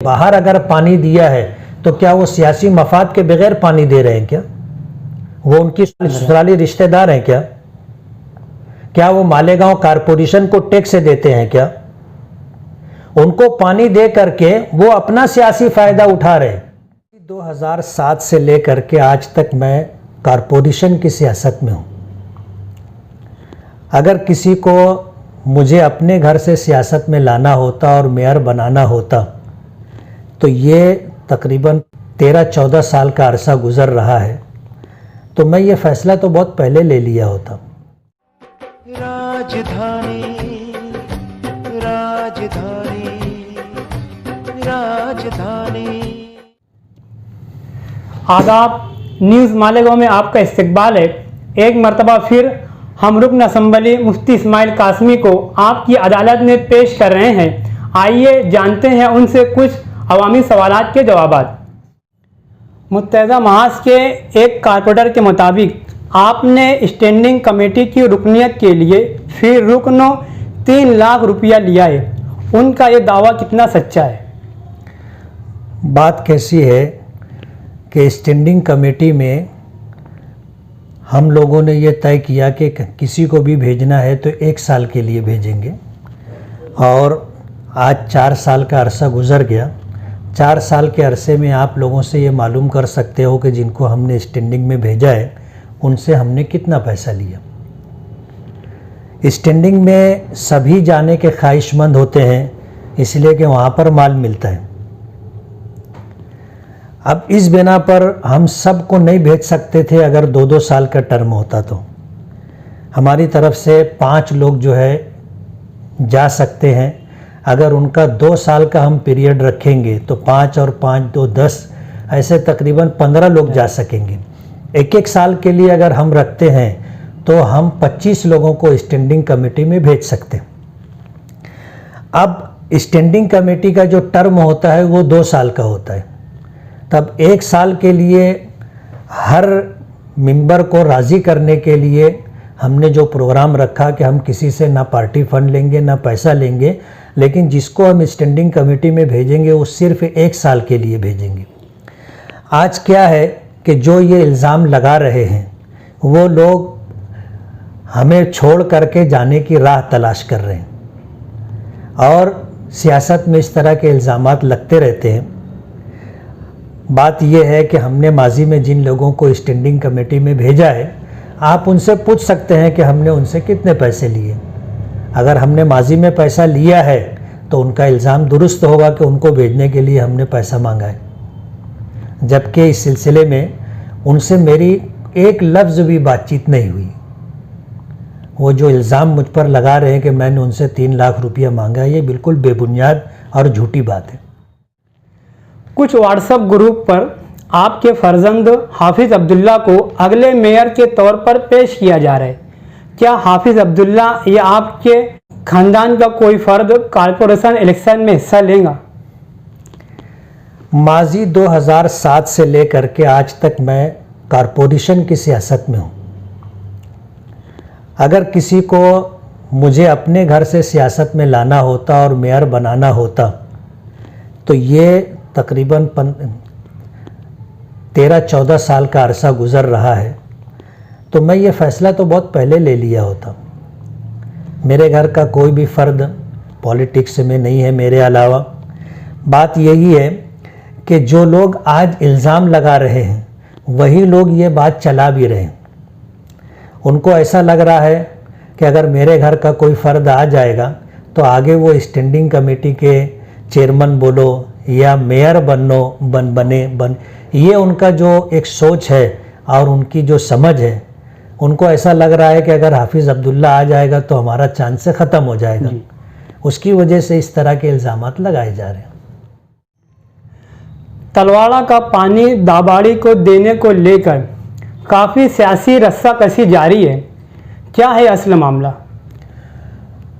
बाहर अगर पानी दिया है तो क्या वो सियासी मफाद के बगैर पानी दे रहे हैं क्या? वो उनकी ससुराली रिश्तेदार हैं क्या? क्या वो मालेगांव कारपोरेशन को टैक्स देते हैं क्या? उनको पानी दे करके वो अपना सियासी फायदा उठा रहे हैं। 2007 से लेकर के आज तक मैं कारपोरेशन की सियासत में हूँ। अगर किसी को मुझे अपने घर से सियासत में लाना होता और मेयर बनाना होता तो ये तकरीबन 13-14 साल का अरसा गुजर रहा है, तो मैं ये फैसला तो बहुत पहले ले लिया होता। राजधानी राजधानी राजधानी। आदाब, न्यूज़ मालेगांव में आपका इस्तकबाल है। एक मरतबा फिर हम रुकन असम्बली मुफ्ती इस्माइल कासमी को आपकी अदालत में पेश कर रहे हैं। आइए जानते हैं उनसे कुछ अवामी सवालात के जवाबात। मुत्तहदा महाज के एक कारपोरेटर के मुताबिक आपने स्टैंडिंग कमेटी की रुकनियत के लिए फिर रुकनों 3 लाख रुपया लिया है। उनका ये दावा कितना सच्चा है? बात कैसी है कि स्टैंडिंग कमेटी में हम लोगों ने ये तय किया कि किसी को भी भेजना है तो 1 साल के लिए भेजेंगे, और आज 4 साल का अरसा गुज़र गया। 4 साल के अरसे में आप लोगों से ये मालूम कर सकते हो कि जिनको हमने स्टैंडिंग में भेजा है उनसे हमने कितना पैसा लिया। स्टैंडिंग में सभी जाने के ख्वाहिशमंद होते हैं, इसलिए कि वहाँ पर माल मिलता है। अब इस बिना पर हम सबको नहीं भेज सकते थे। अगर 2-2 साल का टर्म होता तो हमारी तरफ से 5 लोग जो है जा सकते हैं। अगर उनका 2 साल का हम पीरियड रखेंगे तो 5 और 5 2 10, ऐसे तकरीबन 15 लोग जा सकेंगे। 1-1 साल के लिए अगर हम रखते हैं तो हम 25 लोगों को स्टैंडिंग कमेटी में भेज सकते। अब स्टैंडिंग कमेटी का जो टर्म होता है वो 2 साल का होता है। तब 1 साल के लिए हर मेंबर को राज़ी करने के लिए हमने जो प्रोग्राम रखा कि हम किसी से ना पार्टी फंड लेंगे ना पैसा लेंगे, लेकिन जिसको हम स्टैंडिंग कमेटी में भेजेंगे वो सिर्फ 1 साल के लिए भेजेंगे। आज क्या है कि जो ये इल्ज़ाम लगा रहे हैं वो लोग हमें छोड़ करके जाने की राह तलाश कर रहे हैं, और सियासत में इस तरह के इल्ज़ामात लगते रहते हैं। बात यह है कि हमने माजी में जिन लोगों को स्टैंडिंग कमेटी में भेजा है, आप उनसे पूछ सकते हैं कि हमने उनसे कितने पैसे लिए। अगर हमने माजी में पैसा लिया है तो उनका इल्ज़ाम दुरुस्त होगा कि उनको भेजने के लिए हमने पैसा मांगा है, जबकि इस सिलसिले में उनसे मेरी एक लफ्ज़ भी बातचीत नहीं हुई। वो जो इल्ज़ाम मुझ पर लगा रहे हैं कि मैंने उनसे 3 लाख रुपया मांगा है, ये बिल्कुल बेबुनियाद और झूठी बात है। कुछ व्हाट्सएप ग्रुप पर आपके फर्जंद हाफिज़ अब्दुल्ला को अगले मेयर के तौर पर पेश किया जा रहा है। क्या हाफिज़ अब्दुल्ला या आपके खानदान का कोई फ़र्द कारपोरेशन इलेक्शन में हिस्सा लेगा? माजी 2007 से लेकर के आज तक मैं कारपोरेशन की सियासत में हूँ। अगर किसी को मुझे अपने घर से सियासत में लाना होता और मेयर बनाना होता तो ये तकरीबन 13-14 साल का अरसा गुज़र रहा है, तो मैं ये फ़ैसला तो बहुत पहले ले लिया होता। मेरे घर का कोई भी फ़र्द पॉलिटिक्स में नहीं है मेरे अलावा। बात यही है कि जो लोग आज इल्ज़ाम लगा रहे हैं वही लोग ये बात चला भी रहे हैं। उनको ऐसा लग रहा है कि अगर मेरे घर का कोई फ़र्द आ जाएगा तो आगे वो स्टैंडिंग कमेटी के चेयरमैन बोलो या मेयर बने, ये उनका जो एक सोच है और उनकी जो समझ है, उनको ऐसा लग रहा है कि अगर हाफिज़ अब्दुल्ला आ जाएगा तो हमारा चांस से ख़त्म हो जाएगा। उसकी वजह से इस तरह के इल्ज़ामात लगाए जा रहे हैं। तलवाड़ा का पानी दाबाड़ी को देने को लेकर काफ़ी सियासी रस्साकशी जारी है। क्या है असल मामला?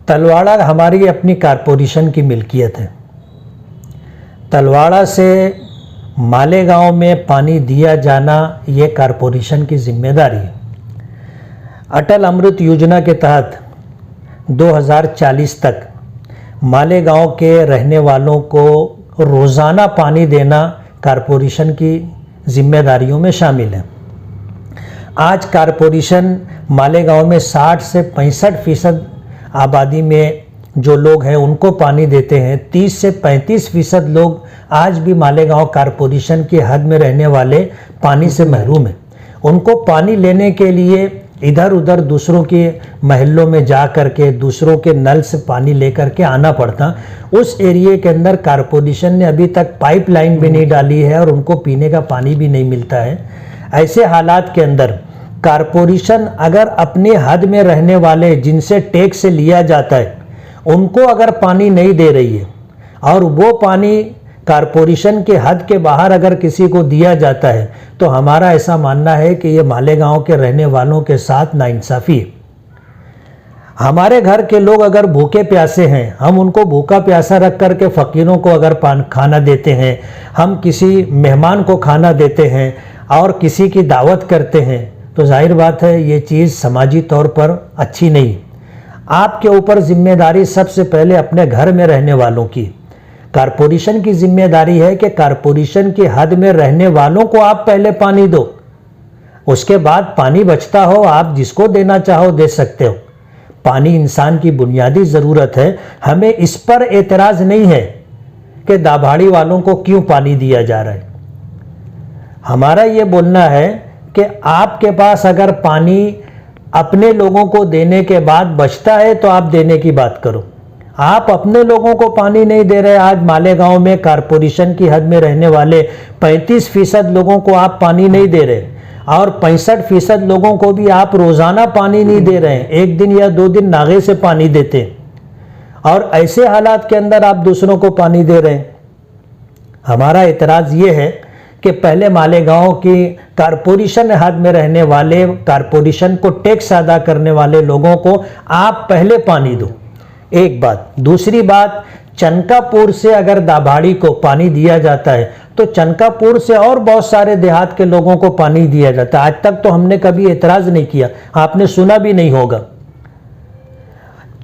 तलवाड़ा हमारी अपनी कारपोरेशन की मिल्कियत है। तलवाड़ा से मालेगांव में पानी दिया जाना ये कारपोरेशन की जिम्मेदारी है। अटल अमृत योजना के तहत 2040 तक मालेगांव के रहने वालों को रोज़ाना पानी देना कारपोरेशन की जिम्मेदारियों में शामिल है। आज कारपोरेशन मालेगांव में 60 से 65% आबादी में जो लोग हैं उनको पानी देते हैं। 30 से 35% लोग आज भी मालेगांव कारपोरेशन की हद में रहने वाले पानी से महरूम हैं। उनको पानी लेने के लिए इधर उधर दूसरों के महलों में जा कर के दूसरों के नल से पानी लेकर के आना पड़ता। उस एरिए के अंदर कारपोरेशन ने अभी तक पाइपलाइन भी नहीं डाली है और उनको पीने का पानी भी नहीं मिलता है। ऐसे हालात के अंदर कारपोरेशन अगर अपनी हद में रहने वाले जिनसे टैक्स से लिया जाता है उनको अगर पानी नहीं दे रही है और वो पानी कारपोरेशन के हद के बाहर अगर किसी को दिया जाता है तो हमारा ऐसा मानना है कि ये मालेगांव के रहने वालों के साथ नाइंसाफ़ी है। हमारे घर के लोग अगर भूखे प्यासे हैं, हम उनको भूखा प्यासा रख कर के फ़कीरों को अगर खाना देते हैं, हम किसी मेहमान को खाना देते हैं और किसी की दावत करते हैं तो जाहिर बात है ये चीज़ समाजी तौर पर अच्छी नहीं। आपके ऊपर जिम्मेदारी सबसे पहले अपने घर में रहने वालों की, कारपोरेशन की जिम्मेदारी है कि कारपोरेशन की हद में रहने वालों को आप पहले पानी दो, उसके बाद पानी बचता हो आप जिसको देना चाहो दे सकते हो। पानी इंसान की बुनियादी ज़रूरत है। हमें इस पर एतराज़ नहीं है कि दाभाड़ी वालों को क्यों पानी दिया जा रहा है। हमारा ये बोलना है कि आपके पास अगर पानी अपने लोगों को देने के बाद बचता है तो आप देने की बात करो। आप अपने लोगों को पानी नहीं दे रहे। आज मालेगांव में कारपोरेशन की हद में रहने वाले 35% लोगों को आप पानी नहीं दे रहे और 65% लोगों को भी आप रोज़ाना पानी नहीं दे रहे हैं, एक दिन या 2 दिन नागे से पानी देते हैं और ऐसे हालात के अंदर आप दूसरों को पानी दे रहे हैं। हमारा एतराज़ ये है कि पहले मालेगांव की कारपोरेशन हद में रहने वाले, कारपोरेशन को टैक्स अदा करने वाले लोगों को आप पहले पानी दो, एक बात। दूसरी बात, चनकापुर से अगर दाभाड़ी को पानी दिया जाता है तो चनकापुर से और बहुत सारे देहात के लोगों को पानी दिया जाता है। आज तक तो हमने कभी एतराज़ नहीं किया, आपने सुना भी नहीं होगा।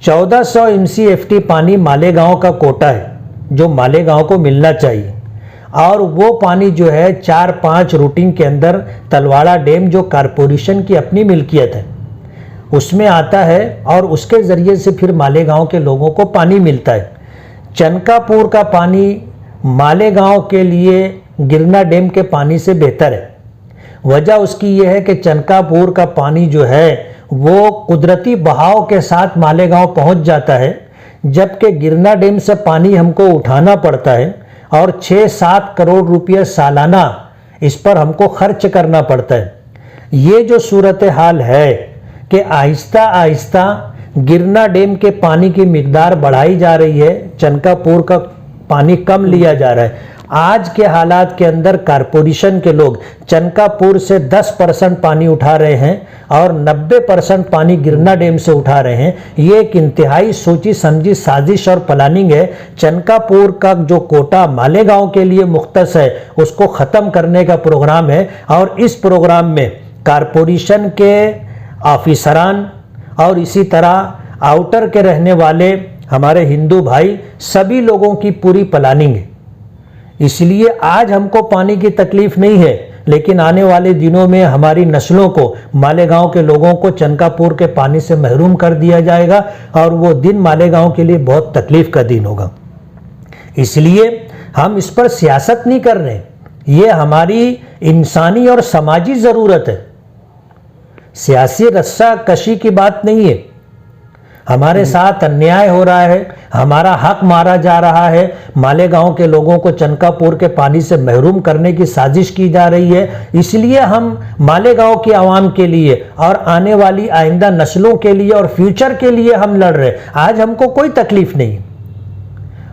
1400 MCFT पानी मालेगांव का कोटा है जो मालेगांव को मिलना चाहिए और वो पानी जो है 4-5 रूटीन के अंदर तलवाड़ा डैम जो कारपोरेशन की अपनी मिल्कियत है उसमें आता है और उसके ज़रिए से फिर मालेगांव के लोगों को पानी मिलता है। चनकापुर का पानी मालेगांव के लिए गिरना डैम के पानी से बेहतर है। वजह उसकी यह है कि चनकापुर का पानी जो है वो कुदरती बहाव के साथ मालेगांव पहुंच जाता है, जबकि गिरना डैम से पानी हमको उठाना पड़ता है और 6-7 करोड़ रुपये सालाना इस पर हमको खर्च करना पड़ता है। ये जो सूरत हाल है कि आहिस्ता आहिस्ता गिरना डैम के पानी की मिकदार बढ़ाई जा रही है, चनकापुर का पानी कम लिया जा रहा है। आज के हालात के अंदर कारपोरेशन के लोग चनकापुर से 10% पानी उठा रहे हैं और 90% पानी गिरना डैम से उठा रहे हैं। ये एक इंतहाई सोची समझी साजिश और प्लानिंग है। चनकापुर का जो कोटा मालेगांव के लिए मुख्तस है उसको ख़त्म करने का प्रोग्राम है और इस प्रोग्राम में कारपोरेशन के ऑफिसरान और इसी तरह आउटर के रहने वाले हमारे हिंदू भाई सभी लोगों की पूरी प्लानिंग है। इसलिए आज हमको पानी की तकलीफ नहीं है, लेकिन आने वाले दिनों में हमारी नस्लों को, मालेगांव के लोगों को चनकापुर के पानी से महरूम कर दिया जाएगा और वो दिन मालेगांव के लिए बहुत तकलीफ का दिन होगा। इसलिए हम इस पर सियासत नहीं कर रहे, ये हमारी इंसानी और समाजी ज़रूरत है। सियासी रस्सा कशी की बात नहीं है। हमारे साथ अन्याय हो रहा है, हमारा हक मारा जा रहा है, मालेगांव के लोगों को चनकापुर के पानी से महरूम करने की साजिश की जा रही है। इसलिए हम मालेगांव की आवाम के लिए और आने वाली आइंदा नस्लों के लिए और फ्यूचर के लिए हम लड़ रहे हैं। आज हमको कोई तकलीफ नहीं,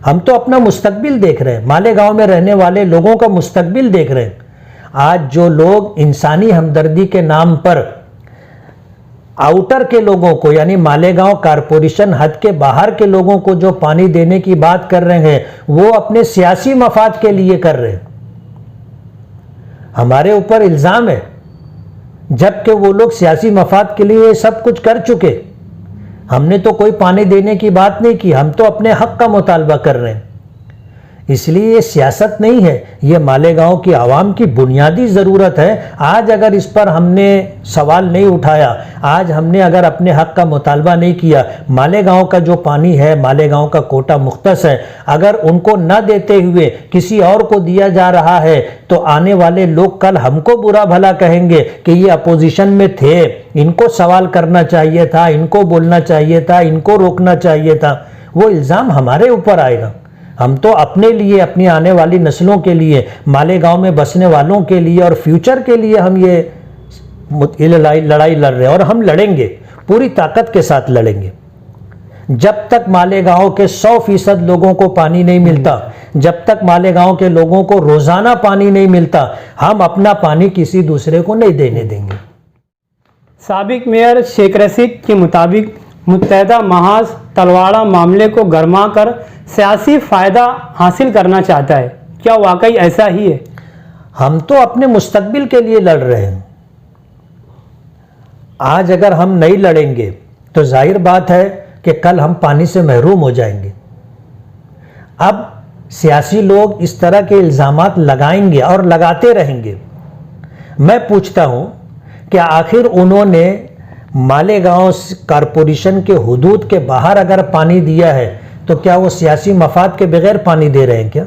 हम तो अपना मुस्तकबिल देख रहे हैं, मालेगांव में रहने वाले लोगों का मुस्तकबिल देख रहे हैं। आज जो लोग इंसानी हमदर्दी के नाम पर आउटर के लोगों को, यानी मालेगांव कारपोरेशन हद के बाहर के लोगों को जो पानी देने की बात कर रहे हैं, वो अपने सियासी मफाद के लिए कर रहे हैं। हमारे ऊपर इल्ज़ाम है, जबकि वो लोग सियासी मफाद के लिए सब कुछ कर चुके। हमने तो कोई पानी देने की बात नहीं की, हम तो अपने हक का मुतालबा कर रहे हैं। इसलिए ये सियासत नहीं है, ये मालेगांव की आवाम की बुनियादी ज़रूरत है। आज अगर इस पर हमने सवाल नहीं उठाया, आज हमने अगर अपने हक़ का मुतालबा नहीं किया, मालेगांव का जो पानी है, मालेगांव का कोटा मुख्तस है, अगर उनको न देते हुए किसी और को दिया जा रहा है तो आने वाले लोग कल हमको बुरा भला कहेंगे कि ये अपोजिशन में थे, इनको सवाल करना चाहिए था, इनको बोलना चाहिए था, इनको रोकना चाहिए था। वो इल्ज़ाम हमारे ऊपर आएगा। हम तो अपने लिए, अपनी आने वाली नस्लों के लिए, मालेगांव में बसने वालों के लिए और फ्यूचर के लिए हम ये लड़ाई लड़ रहे हैं और हम लड़ेंगे, पूरी ताकत के साथ लड़ेंगे। जब तक मालेगांव के 100% लोगों को पानी नहीं मिलता, जब तक मालेगांव के लोगों को रोज़ाना पानी नहीं मिलता, हम अपना पानी किसी दूसरे को नहीं देने देंगे। साबिक मेयर शेख रशीद के मुताबिक मुत्तहदा महाज तलवाड़ा मामले को गरमा कर सियासी फ़ायदा हासिल करना चाहता है। क्या वाकई ऐसा ही है? हम तो अपने मुस्तकबिल के लिए लड़ रहे हैं। आज अगर हम नहीं लड़ेंगे तो जाहिर बात है कि कल हम पानी से महरूम हो जाएंगे। अब सियासी लोग इस तरह के इल्ज़ामात लगाएंगे और लगाते रहेंगे। मैं पूछता हूं कि आखिर उन्होंने मालेगांव कॉरपोरेशन के हुदूद के बाहर अगर पानी दिया है तो क्या वो सियासी मफाद के बगैर पानी दे रहे हैं क्या?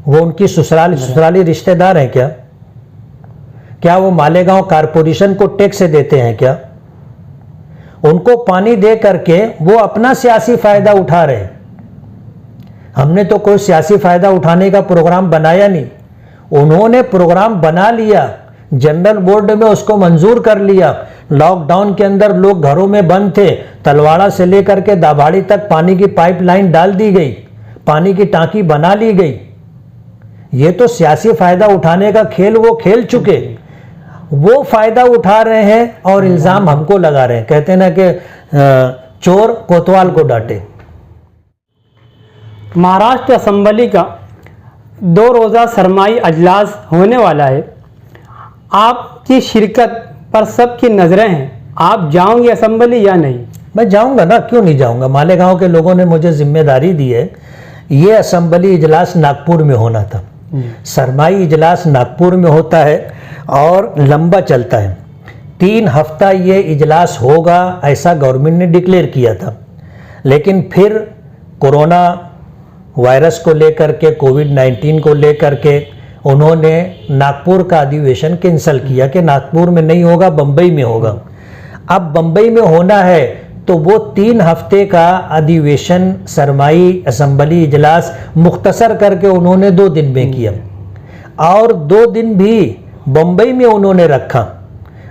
वो उनकी ससुराली रिश्तेदार हैं क्या? क्या वो मालेगांव कॉरपोरेशन को टैक्स देते हैं क्या? उनको पानी दे करके वो अपना सियासी फायदा उठा रहे हैं। हमने तो कोई सियासी फायदा उठाने का प्रोग्राम बनाया नहीं, उन्होंने प्रोग्राम बना लिया, जनरल बोर्ड में उसको मंजूर कर लिया। लॉकडाउन के अंदर लोग घरों में बंद थे, तलवाड़ा से लेकर के दाभाड़ी तक पानी की पाइपलाइन डाल दी गई, पानी की टांकी बना ली गई। ये तो सियासी फायदा उठाने का खेल वो खेल चुके, वो फायदा उठा रहे हैं और इल्जाम हमको लगा रहे हैं। कहते हैं ना कि चोर कोतवाल को डांटे। महाराष्ट्र असेंबली का 2 रोज़ा सरमाई अजलास होने वाला है। आपकी शिरकत पर सबकी नज़रें हैं, आप जाओगे असेंबली या नहीं? मैं जाऊंगा ना, क्यों नहीं जाऊंगा। मालेगांव के लोगों ने मुझे जिम्मेदारी दी है। ये असेंबली इजलास नागपुर में होना था। सरमाई इजलास नागपुर में होता है और लंबा चलता है। 3 हफ्ता ये इजलास होगा ऐसा गवर्नमेंट ने डिक्लेयर किया था, लेकिन फिर कोरोना वायरस को लेकर के, कोविड-19 को लेकर के उन्होंने नागपुर का अधिवेशन कैंसिल किया कि नागपुर में नहीं होगा, बम्बई में होगा। अब बम्बई में होना है तो वो 3 हफ्ते का अधिवेशन सरमाई असेंबली इजलास मुख्तसर करके उन्होंने 2 दिन में किया और 2 दिन भी बम्बई में उन्होंने रखा।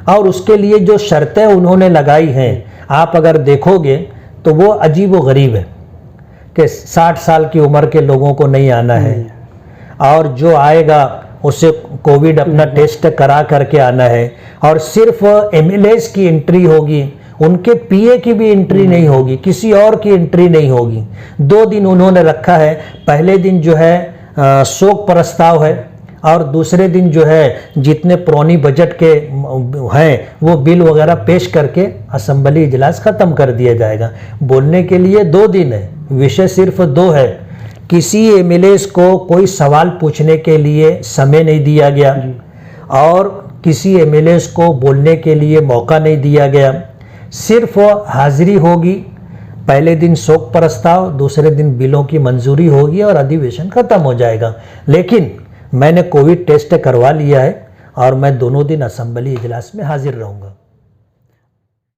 और उसके लिए जो शर्तें उन्होंने लगाई हैं, आप अगर देखोगे तो वो अजीब व गरीब है कि 60 साल की उम्र के लोगों को नहीं आना है और जो आएगा उसे कोविड अपना टेस्ट करा करके आना है और सिर्फ एमएलएस की एंट्री होगी, उनके पीए की भी एंट्री नहीं होगी, किसी और की एंट्री नहीं होगी। 2 दिन उन्होंने रखा है। पहले दिन जो है शोक प्रस्ताव है और दूसरे दिन जो है जितने पुरानी बजट के हैं वो बिल वगैरह पेश करके असेंबली इजलास ख़त्म कर दिया जाएगा। बोलने के लिए 2 दिन है, विषय सिर्फ 2 है। किसी एमएलएस को कोई सवाल पूछने के लिए समय नहीं दिया गया और किसी एमएलएस को बोलने के लिए मौका नहीं दिया गया। सिर्फ हाजिरी होगी, पहले दिन शोक प्रस्ताव, दूसरे दिन बिलों की मंजूरी होगी और अधिवेशन खत्म हो जाएगा। लेकिन मैंने कोविड टेस्ट करवा लिया है और मैं दोनों दिन असेंबली इजलास में हाजिर रहूँगा।